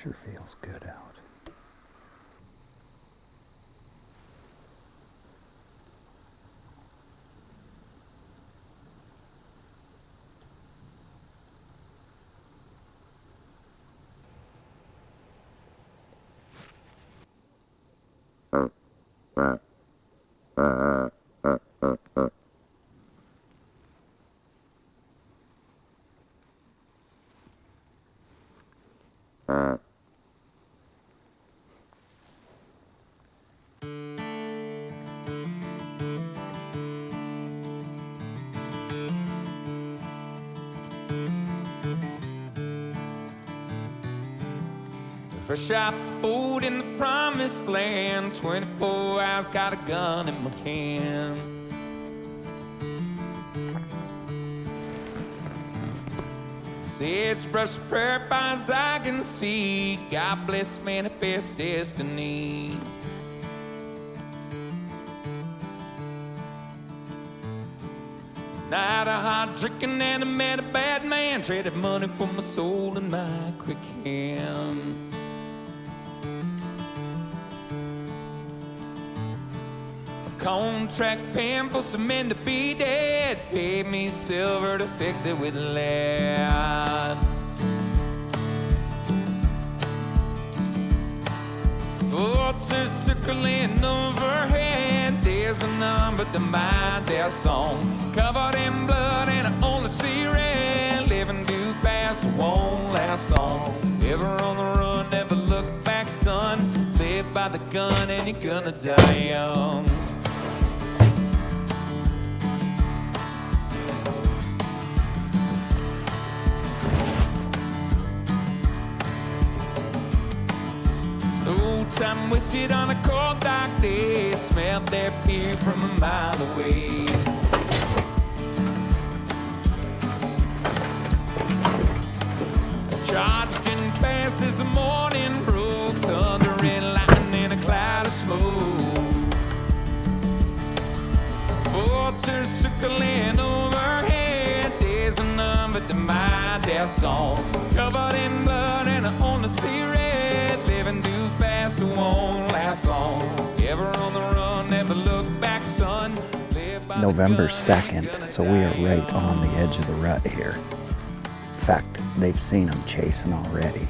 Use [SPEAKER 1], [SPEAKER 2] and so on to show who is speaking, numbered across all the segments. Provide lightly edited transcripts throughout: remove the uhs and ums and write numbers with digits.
[SPEAKER 1] Sure feels good out.
[SPEAKER 2] Fresh out the boat in the promised land, 24 hours, got a gun in my hand. Sagebrush prayer fires I can see, God bless manifest destiny. Night of hard drinking and I met a bad man, traded money for my soul and my quick hand. Contract paying for some men to be dead, paid me silver to fix it with lead. Vultures circling overhead, there's a number to mind their song. Covered in blood and I only see red, living too fast, it won't last long. Ever on the run, never look back, son. Live by the gun and you're gonna die young. Time wasted on a cold dark day, smelled their beer from a mile away. Charged in fast as the morning broke, thunder and lightning and a cloud of smoke. Vultures circling overhead, there's a number to mind their song. Covered in blood and I only see red, living too fast, it won't last long. Ever on the run, never look back, son.
[SPEAKER 1] November 2nd, so we are right on the edge of the rut here. In fact, they've seen them chasing already.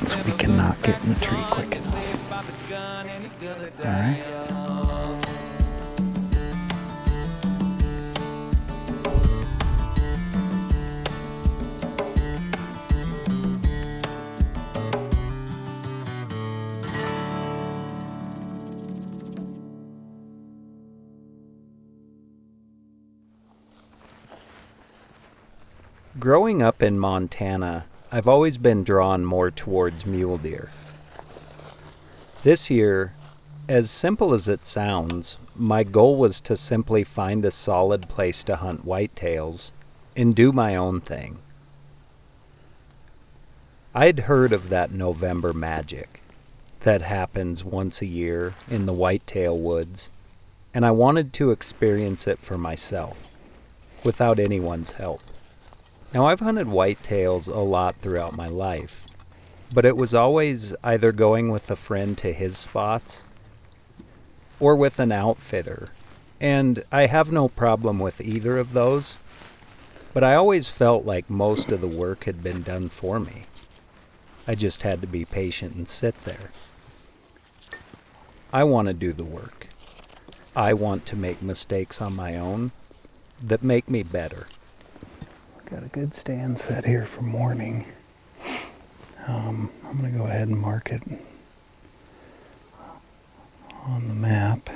[SPEAKER 1] So we cannot get in the tree quick enough. Alright. Growing up in Montana, I've always been drawn more towards mule deer. This year, as simple as it sounds, my goal was to simply find a solid place to hunt whitetails and do my own thing. I'd heard of that November magic that happens once a year in the whitetail woods, and I wanted to experience it for myself, without anyone's help. Now, I've hunted whitetails a lot throughout my life, but it was always either going with a friend to his spots or with an outfitter, and I have no problem with either of those, but I always felt like most of the work had been done for me. I just had to be patient and sit there. I want to do the work. I want to make mistakes on my own that make me better. Got a good stand set here for morning. I'm going to go ahead and mark it on the map.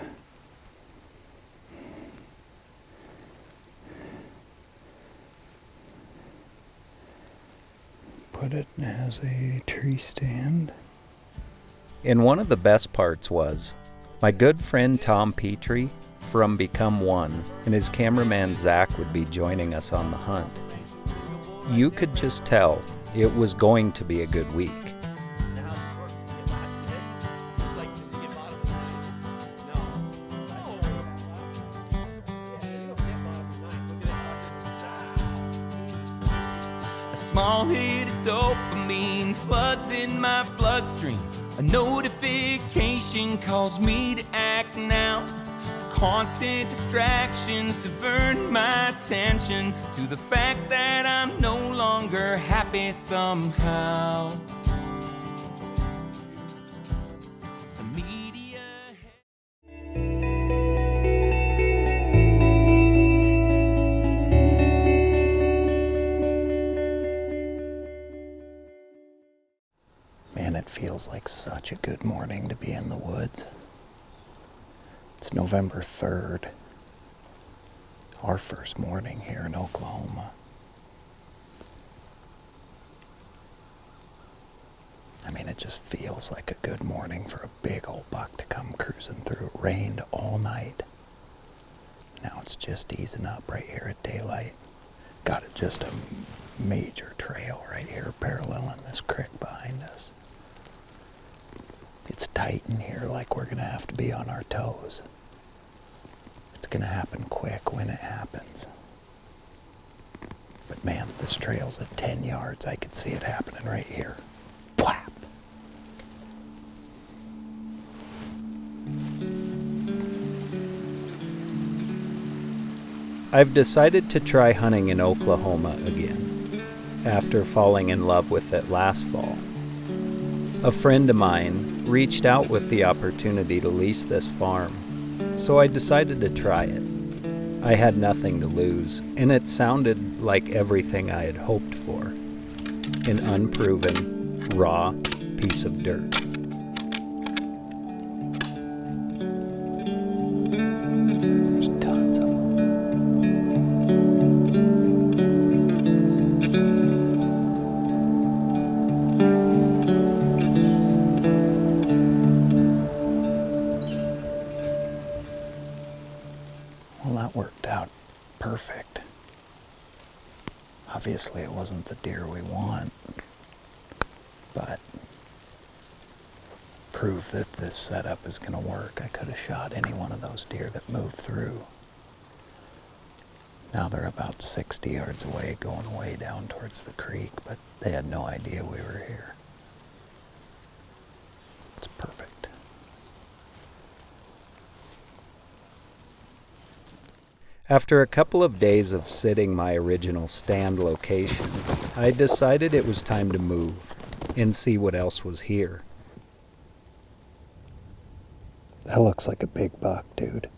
[SPEAKER 1] Put it as a tree stand. And one of the best parts was my good friend Tom Petrie from Pt.1 and his cameraman Zach would be joining us on the hunt. You could just tell it was going to be a good week.
[SPEAKER 2] A small-headed dopamine floods in my bloodstream. A notification calls me to act now. Constant distractions divert my attention to the fact that I'm no longer happy somehow. The media.
[SPEAKER 1] Man, it feels like such a good morning to be in the woods. It's November 3rd, our first morning here in Oklahoma. I mean, it just feels like a good morning for a big old buck to come cruising through. It rained all night. Now it's just easing up right here at daylight. Got just a major trail right here paralleling this creek behind us. It's tight in here, like we're gonna have to be on our toes. It's gonna happen quick when it happens. But man, this trail's at 10 yards. I could see it happening right here. Plap! I've decided to try hunting in Oklahoma again, after falling in love with it last fall. A friend of mine reached out with the opportunity to lease this farm, so I decided to try it. I had nothing to lose, and it sounded like everything I had hoped for. An unproven, raw piece of dirt. There's tons of them. Well, that worked out perfect. Obviously, it wasn't the deer we want, but proof that this setup is going to work. I could have shot any one of those deer that moved through. Now they're about 60 yards away, going way down towards the creek, but they had no idea we were here. It's perfect. After a couple of days of sitting my original stand location, I decided it was time to move and see what else was here. That looks like a big buck, dude.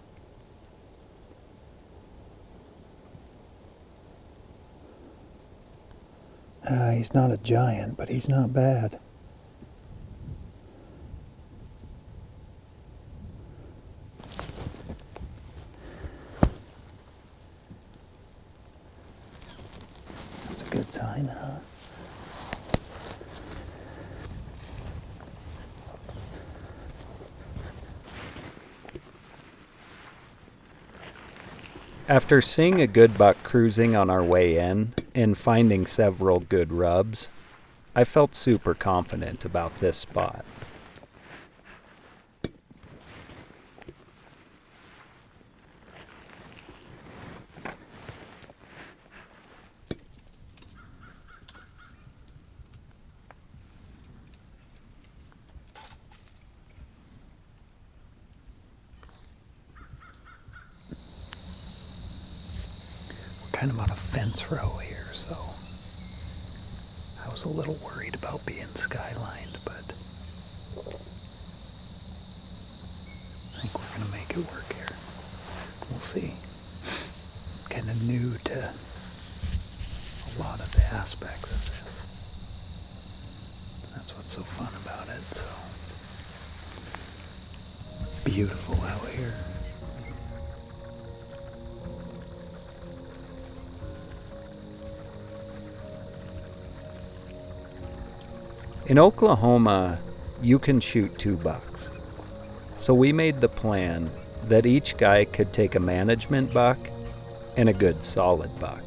[SPEAKER 1] He's not a giant, but he's not bad. That's a good sign, huh? After seeing a good buck cruising on our way in and finding several good rubs, I felt super confident about this spot. Kind of on a fence row here, so I was a little worried about being skylined, but I think we're gonna make it work here. We'll see. Kind of new to a lot of the aspects of this. That's what's so fun about it. So beautiful out here. In Oklahoma, you can shoot 2 bucks. So we made the plan that each guy could take a management buck and a good solid buck.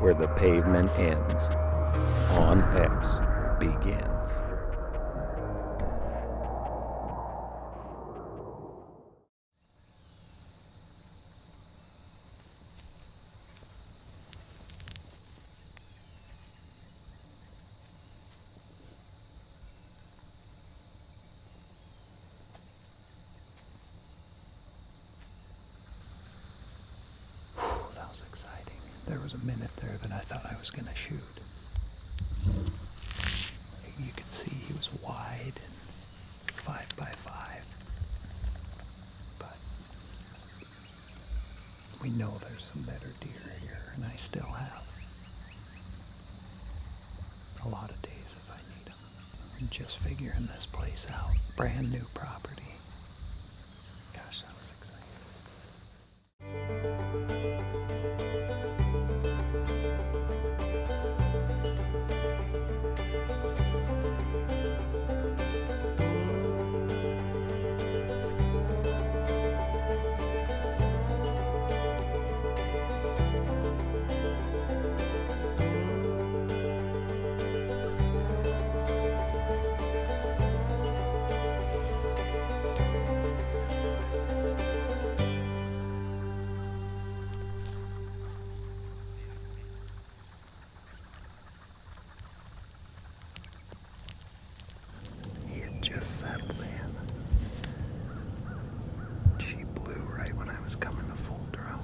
[SPEAKER 1] where the pavement ends. On X begins. That was exciting. There was a minute there that I thought I was going to shoot. You could see he was wide and 5x5. But we know there's some better deer here, and I still have a lot of days if I need them. I'm just figuring this place out. Brand new property. Gosh, that was exciting. Just settled in. She blew right when I was coming to full draw.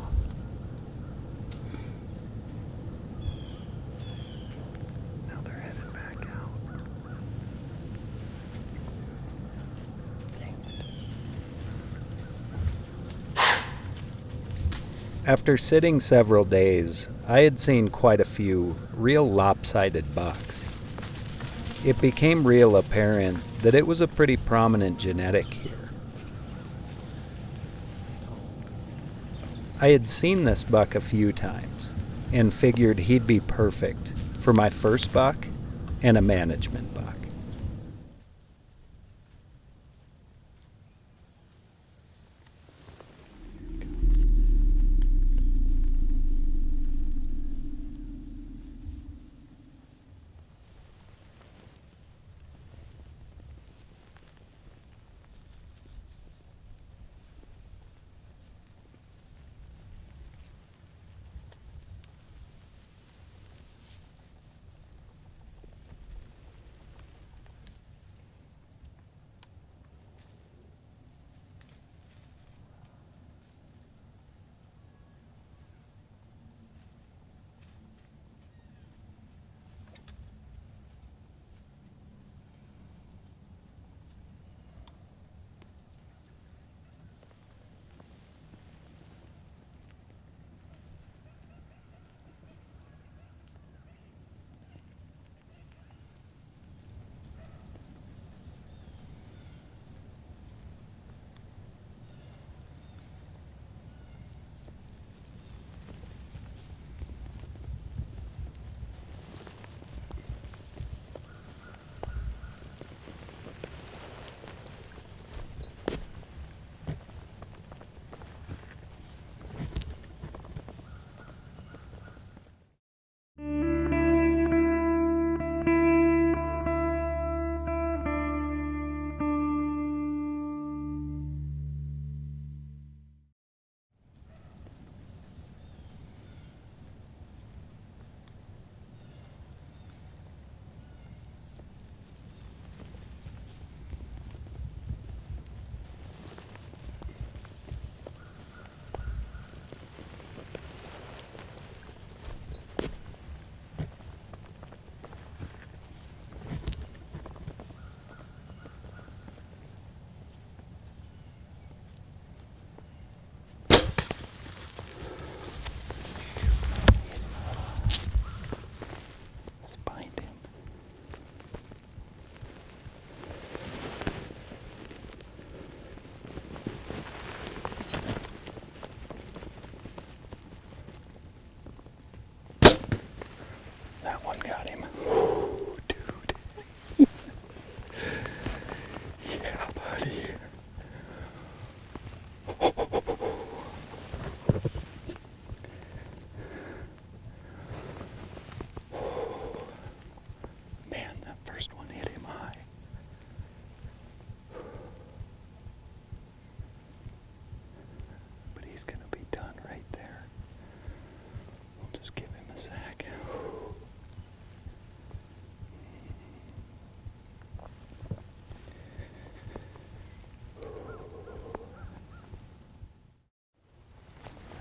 [SPEAKER 1] Now they're headed back out. Dang it. After sitting several days, I had seen quite a few real lopsided bucks. It became real apparent that it was a pretty prominent genetic here. I had seen this buck a few times and figured he'd be perfect for my first buck and a management buck. That one got him. Ooh, dude. Yeah, buddy.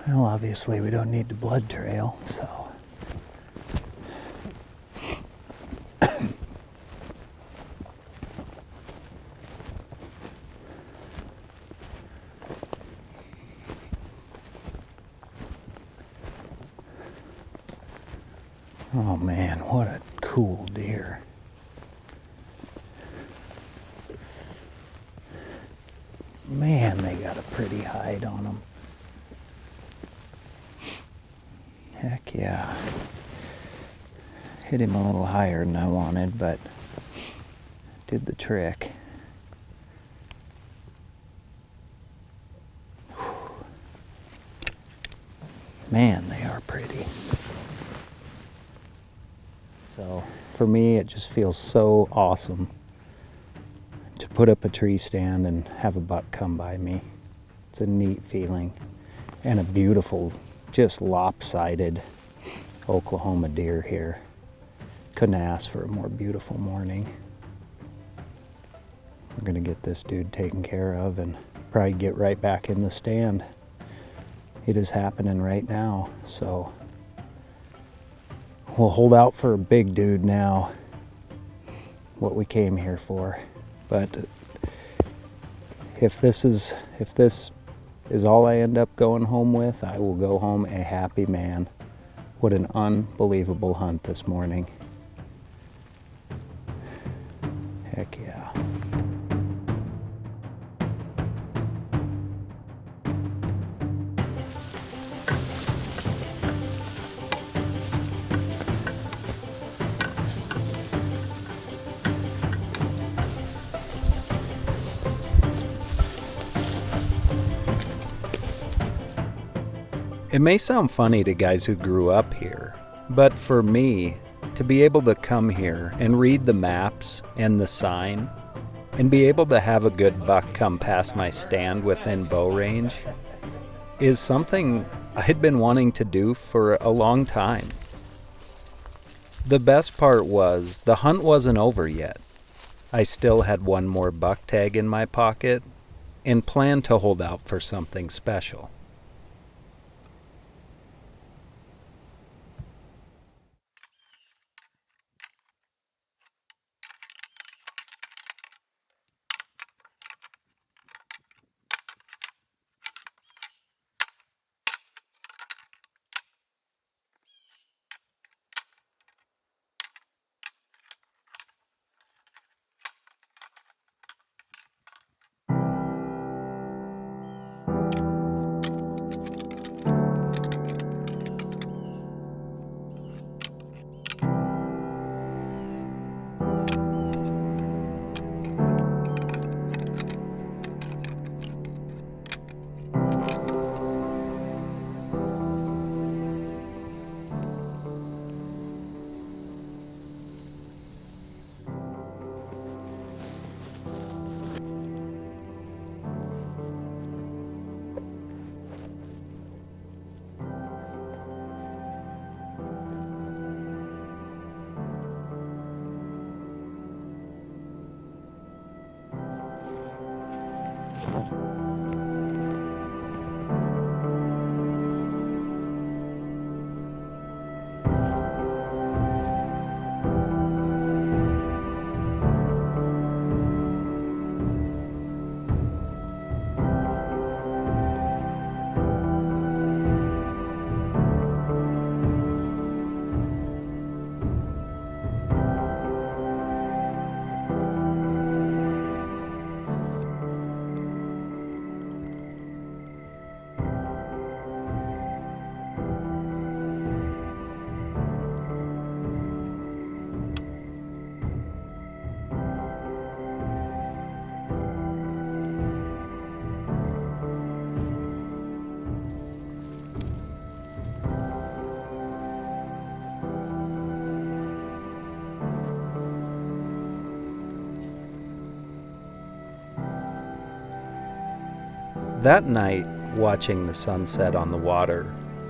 [SPEAKER 1] Well, obviously we don't need the blood trail, so. Oh man, what a cool deer. Man, they got a pretty hide on them. Heck yeah. Hit him a little higher than I wanted, but did the trick. Man, they are pretty. So for me, it just feels so awesome to put up a tree stand and have a buck come by me. It's a neat feeling and a beautiful, just lopsided Oklahoma deer here. Couldn't ask for a more beautiful morning. We're gonna get this dude taken care of and probably get right back in the stand. It is happening right now, so we'll hold out for a big dude now, what we came here for. But if this is all I end up going home with, I will go home a happy man. What an unbelievable hunt this morning. Heck yeah. It may sound funny to guys who grew up here, but for me, to be able to come here and read the maps and the sign, and be able to have a good buck come past my stand within bow range, is something I'd been wanting to do for a long time. The best part was, the hunt wasn't over yet. I still had one more buck tag in my pocket, and planned to hold out for something special. That night, watching the sunset on the water,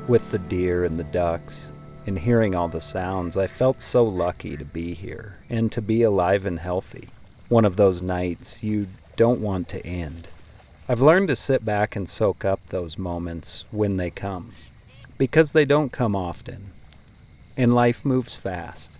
[SPEAKER 1] with the deer and the ducks, and hearing all the sounds, I felt so lucky to be here, and to be alive and healthy. One of those nights you don't want to end. I've learned to sit back and soak up those moments when they come, because they don't come often, and life moves fast.